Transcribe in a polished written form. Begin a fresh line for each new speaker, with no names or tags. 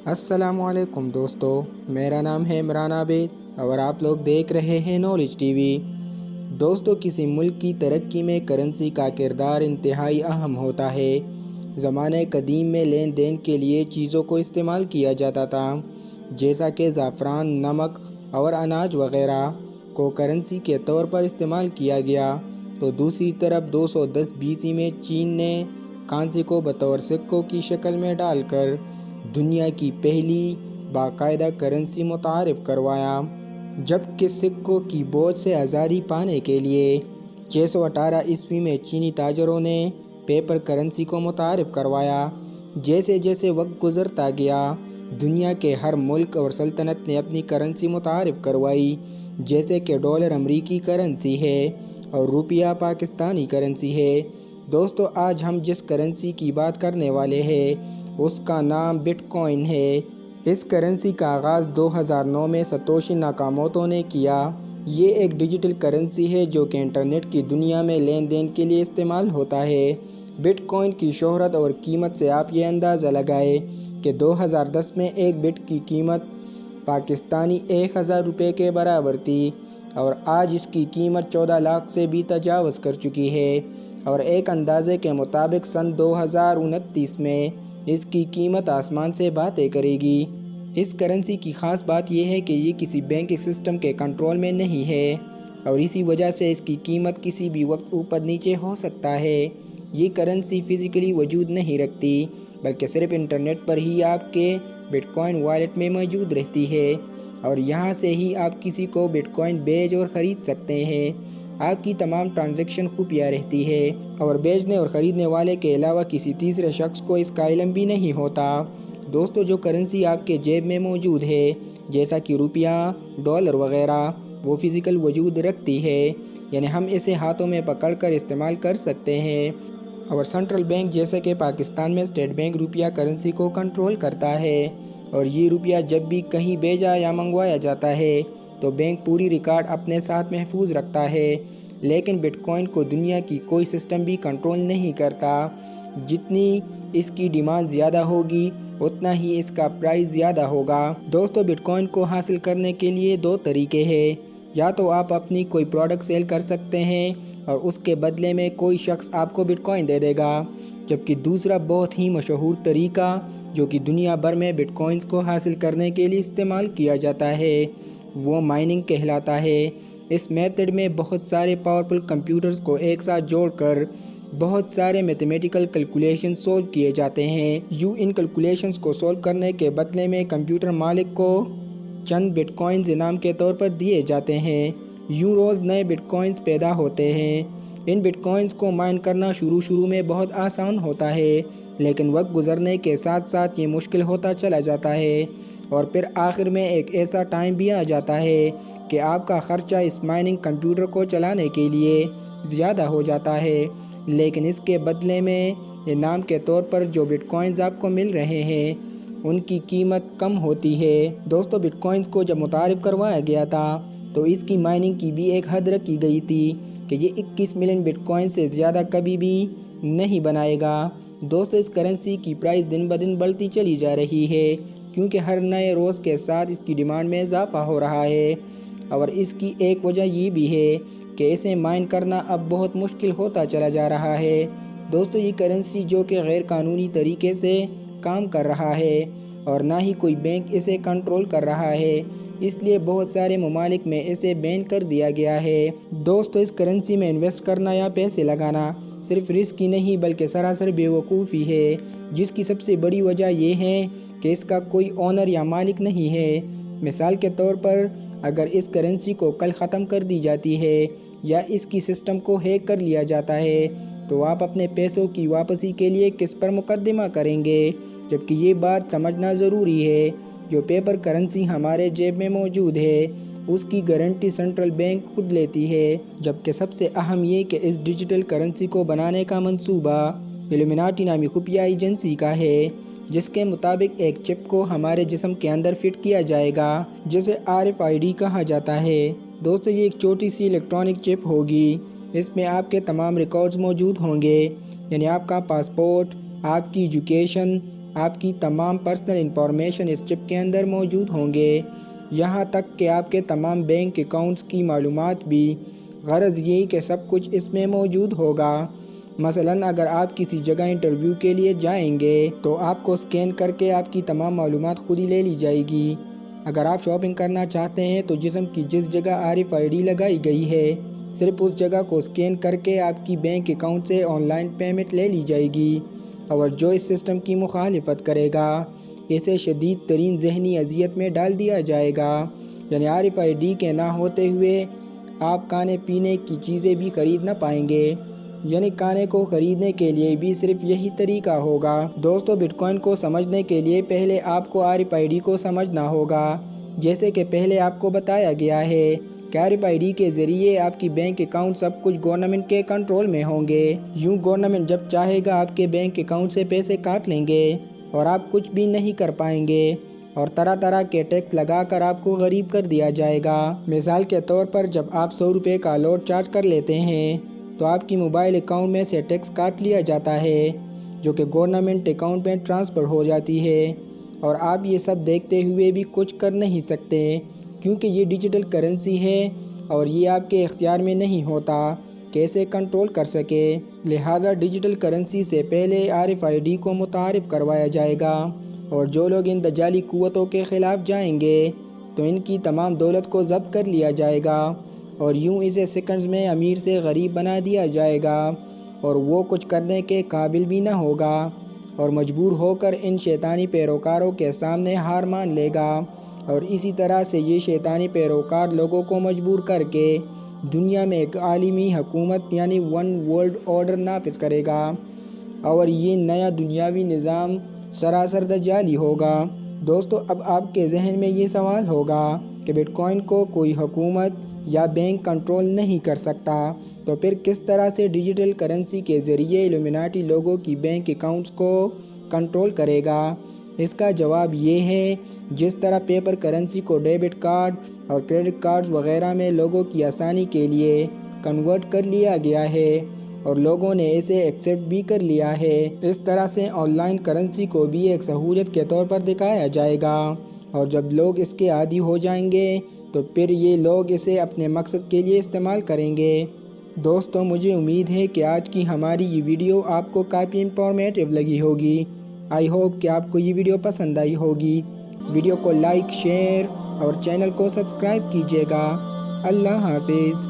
السلام علیکم دوستو، میرا نام ہے عمران عابد اور آپ لوگ دیکھ رہے ہیں نالج ٹی وی۔ دوستو، کسی ملک کی ترقی میں کرنسی کا کردار انتہائی اہم ہوتا ہے۔ زمانے قدیم میں لین دین کے لیے چیزوں کو استعمال کیا جاتا تھا، جیسا کہ زعفران، نمک اور اناج وغیرہ کو کرنسی کے طور پر استعمال کیا گیا۔ تو دوسری طرف 210 BC میں چین نے کانسی کو بطور سکوں کی شکل میں ڈال کر دنیا کی پہلی باقاعدہ کرنسی متعارف کروایا، جبکہ سکوں کی بوجھ سے آزادی پانے کے لیے 618 عیسوی میں چینی تاجروں نے پیپر کرنسی کو متعارف کروایا۔ جیسے جیسے وقت گزرتا گیا، دنیا کے ہر ملک اور سلطنت نے اپنی کرنسی متعارف کروائی، جیسے کہ ڈالر امریکی کرنسی ہے اور روپیہ پاکستانی کرنسی ہے۔ دوستو، آج ہم جس کرنسی کی بات کرنے والے ہیں اس کا نام بٹ کوائن ہے۔ اس کرنسی کا آغاز 2009 میں ساتوشی ناکاموتو نے کیا۔ یہ ایک ڈیجیٹل کرنسی ہے جو کہ انٹرنیٹ کی دنیا میں لین دین کے لیے استعمال ہوتا ہے۔ بٹ کوائن کی شہرت اور قیمت سے آپ یہ اندازہ لگائیں کہ 2010 میں ایک بٹ کی قیمت پاکستانی 1000 روپے کے برابر تھی اور آج اس کی قیمت 14 لاکھ سے بھی تجاوز کر چکی ہے، اور ایک اندازے کے مطابق سن 2029 میں اس کی قیمت آسمان سے باتیں کرے گی۔ اس کرنسی کی خاص بات یہ ہے کہ یہ کسی بینکنگ سسٹم کے کنٹرول میں نہیں ہے اور اسی وجہ سے اس کی قیمت کسی بھی وقت اوپر نیچے ہو سکتا ہے۔ یہ کرنسی فزیکلی وجود نہیں رکھتی، بلکہ صرف انٹرنیٹ پر ہی آپ کے بٹ کوائن والیٹ میں موجود رہتی ہے، اور یہاں سے ہی آپ کسی کو بٹ کوائن بیچ اور خرید سکتے ہیں۔ آپ کی تمام ٹرانزیکشن خفیہ رہتی ہے اور بیچنے اور خریدنے والے کے علاوہ کسی تیسرے شخص کو اس کا علم بھی نہیں ہوتا۔ دوستو، جو کرنسی آپ کے جیب میں موجود ہے، جیسا کہ روپیہ، ڈالر وغیرہ، وہ فزیکل وجود رکھتی ہے، یعنی ہم اسے ہاتھوں میں پکڑ کر استعمال کر سکتے ہیں، اور سینٹرل بینک جیسے کہ پاکستان میں اسٹیٹ بینک روپیہ کرنسی کو کنٹرول کرتا ہے، اور یہ روپیہ جب بھی کہیں بھیجا یا منگوایا جاتا ہے تو بینک پوری ریکارڈ اپنے ساتھ محفوظ رکھتا ہے۔ لیکن بٹ کوائن کو دنیا کی کوئی سسٹم بھی کنٹرول نہیں کرتا۔ جتنی اس کی ڈیمانڈ زیادہ ہوگی اتنا ہی اس کا پرائس زیادہ ہوگا۔ دوستو، بٹ کوائن کو حاصل کرنے کے لیے دو طریقے ہیں۔ یا تو آپ اپنی کوئی پروڈکٹ سیل کر سکتے ہیں اور اس کے بدلے میں کوئی شخص آپ کو بٹ کوائن دے دے گا، جبکہ دوسرا بہت ہی مشہور طریقہ جو کہ دنیا بھر میں بٹ کوائنز کو حاصل کرنے کے لیے استعمال کیا جاتا ہے وہ مائننگ کہلاتا ہے۔ اس میتھڈ میں بہت سارے پاورفل کمپیوٹرز کو ایک ساتھ جوڑ کر بہت سارے میتھمیٹیکل کیلکولیشن سولو کیے جاتے ہیں۔ ان کیلکولیشنز کو سولو کرنے کے بدلے میں کمپیوٹر مالک کو چند بٹ کوائنز انعام کے طور پر دیے جاتے ہیں۔ روز نئے بٹ کوائنز پیدا ہوتے ہیں۔ ان بٹ کوائنز کو مائن کرنا شروع میں بہت آسان ہوتا ہے، لیکن وقت گزرنے کے ساتھ ساتھ یہ مشکل ہوتا چلا جاتا ہے، اور پھر آخر میں ایک ایسا ٹائم بھی آ جاتا ہے کہ آپ کا خرچہ اس مائننگ کمپیوٹر کو چلانے کے لیے زیادہ ہو جاتا ہے، لیکن اس کے بدلے میں انعام کے طور پر جو بٹ کوائنز آپ کو مل رہے ہیں ان کی قیمت کم ہوتی ہے۔ دوستو، بٹ کوائنز کو جب متعارف کروایا گیا تھا تو اس کی مائننگ کی بھی ایک حد رکھی گئی تھی کہ یہ 21 ملین بٹ کوائن سے زیادہ کبھی بھی نہیں بنائے گا۔ دوستو، اس کرنسی کی پرائس دن بدن بڑھتی چلی جا رہی ہے کیونکہ ہر نئے روز کے ساتھ اس کی ڈیمانڈ میں اضافہ ہو رہا ہے، اور اس کی ایک وجہ یہ بھی ہے کہ اسے مائن کرنا اب بہت مشکل ہوتا چلا جا رہا ہے۔ دوستو، یہ کرنسی جو کہ غیر قانونی طریقے سے کام کر رہا ہے اور نہ ہی کوئی بینک اسے کنٹرول کر رہا ہے، اس لیے بہت سارے ممالک میں اسے بین کر دیا گیا ہے۔ دوستو، اس کرنسی میں انویسٹ کرنا یا پیسے لگانا صرف رسک ہی نہیں بلکہ سراسر بیوقوفی ہے، جس کی سب سے بڑی وجہ یہ ہے کہ اس کا کوئی اونر یا مالک نہیں ہے۔ مثال کے طور پر، اگر اس کرنسی کو کل ختم کر دی جاتی ہے یا اس کی سسٹم کو ہیک کر لیا جاتا ہے تو آپ اپنے پیسوں کی واپسی کے لیے کس پر مقدمہ کریں گے؟ جبکہ یہ بات سمجھنا ضروری ہے، جو پیپر کرنسی ہمارے جیب میں موجود ہے اس کی گارنٹی سینٹرل بینک خود لیتی ہے، جبکہ سب سے اہم یہ کہ اس ڈیجیٹل کرنسی کو بنانے کا منصوبہ ایلومیناٹی نامی خفیہ ایجنسی کا ہے، جس کے مطابق ایک چپ کو ہمارے جسم کے اندر فٹ کیا جائے گا جسے RFID کہا جاتا ہے۔ دوستو، یہ ایک چھوٹی سی الیکٹرانک چپ ہوگی، اس میں آپ کے تمام ریکارڈز موجود ہوں گے، یعنی آپ کا پاسپورٹ، آپ کی ایجوکیشن، آپ کی تمام پرسنل انفارمیشن اس چپ کے اندر موجود ہوں گے، یہاں تک کہ آپ کے تمام بینک اکاؤنٹس کی معلومات بھی۔ غرض یہ کہ سب کچھ اس میں موجود ہوگا۔ مثلاً اگر آپ کسی جگہ انٹرویو کے لیے جائیں گے تو آپ کو اسکین کر کے آپ کی تمام معلومات خود ہی لے لی جائے گی۔ اگر آپ شاپنگ کرنا چاہتے ہیں تو جسم کی جس جگہ RFID لگائی گئی ہے، صرف اس جگہ کو اسکین کر کے آپ کی بینک اکاؤنٹ سے آن لائن پیمنٹ لے لی جائے گی، اور جو اس سسٹم کی مخالفت کرے گا اسے شدید ترین ذہنی اذیت میں ڈال دیا جائے گا۔ یعنی RFID کے نہ ہوتے ہوئے آپ کھانے پینے کی چیزیں بھی خرید نہ پائیں گے، یعنی کھانے کو خریدنے کے لیے بھی صرف یہی طریقہ ہوگا۔ دوستو، بٹ کوائن کو سمجھنے کے لیے پہلے آپ کو RFID کو سمجھنا ہوگا۔ جیسے کہ پہلے آپ کو بتایا گیا ہے کہ RFID کے ذریعے آپ کی بینک اکاؤنٹ سب کچھ گورنمنٹ کے کنٹرول میں ہوں گے۔ یوں گورنمنٹ جب چاہے گا آپ کے بینک اکاؤنٹ سے پیسے کاٹ لیں گے اور آپ کچھ بھی نہیں کر پائیں گے، اور طرح طرح کے ٹیکس لگا کر آپ کو غریب کر دیا جائے گا۔ مثال کے طور پر جب آپ 100 روپے کا لوٹ چارج کر لیتے ہیں تو آپ کی موبائل اکاؤنٹ میں سے ٹیکس کاٹ لیا جاتا ہے، جو کہ گورنمنٹ اکاؤنٹ میں ٹرانسفر ہو جاتی ہے، اور آپ یہ سب دیکھتے ہوئے بھی کچھ کر نہیں سکتے، کیونکہ یہ ڈیجیٹل کرنسی ہے اور یہ آپ کے اختیار میں نہیں ہوتا کہ اسے کنٹرول کر سکے۔ لہٰذا ڈیجیٹل کرنسی سے پہلے RFID کو متعارف کروایا جائے گا، اور جو لوگ ان دجالی قوتوں کے خلاف جائیں گے تو ان کی تمام دولت کو ضبط کر لیا جائے گا، اور یوں اسے سیکنڈز میں امیر سے غریب بنا دیا جائے گا، اور وہ کچھ کرنے کے قابل بھی نہ ہوگا، اور مجبور ہو کر ان شیطانی پیروکاروں کے سامنے ہار مان لے گا۔ اور اسی طرح سے یہ شیطانی پیروکار لوگوں کو مجبور کر کے دنیا میں ایک عالمی حکومت یعنی ون ورلڈ آرڈر نافذ کرے گا، اور یہ نیا دنیاوی نظام سراسر دجالی ہوگا۔ دوستو، اب آپ کے ذہن میں یہ سوال ہوگا کہ بٹ کوائن کو کوئی حکومت یا بینک کنٹرول نہیں کر سکتا، تو پھر کس طرح سے ڈیجیٹل کرنسی کے ذریعے الومناٹی لوگوں کی بینک اکاؤنٹس کو کنٹرول کرے گا؟ اس کا جواب یہ ہے، جس طرح پیپر کرنسی کو ڈیبٹ کارڈ اور کریڈٹ کارڈز وغیرہ میں لوگوں کی آسانی کے لیے کنورٹ کر لیا گیا ہے اور لوگوں نے اسے ایکسیپٹ بھی کر لیا ہے، اس طرح سے آن لائن کرنسی کو بھی ایک سہولت کے طور پر دکھایا جائے گا، اور جب لوگ اس کے عادی ہو جائیں گے تو پھر یہ لوگ اسے اپنے مقصد کے لیے استعمال کریں گے۔ دوستو، مجھے امید ہے کہ آج کی ہماری یہ ویڈیو آپ کو کافی انفارمیٹیو لگی ہوگی۔ آئی ہوپ کہ آپ کو یہ ویڈیو پسند آئی ہوگی۔ ویڈیو کو لائک، شیئر اور چینل کو سبسکرائب کیجیے گا۔ اللہ حافظ۔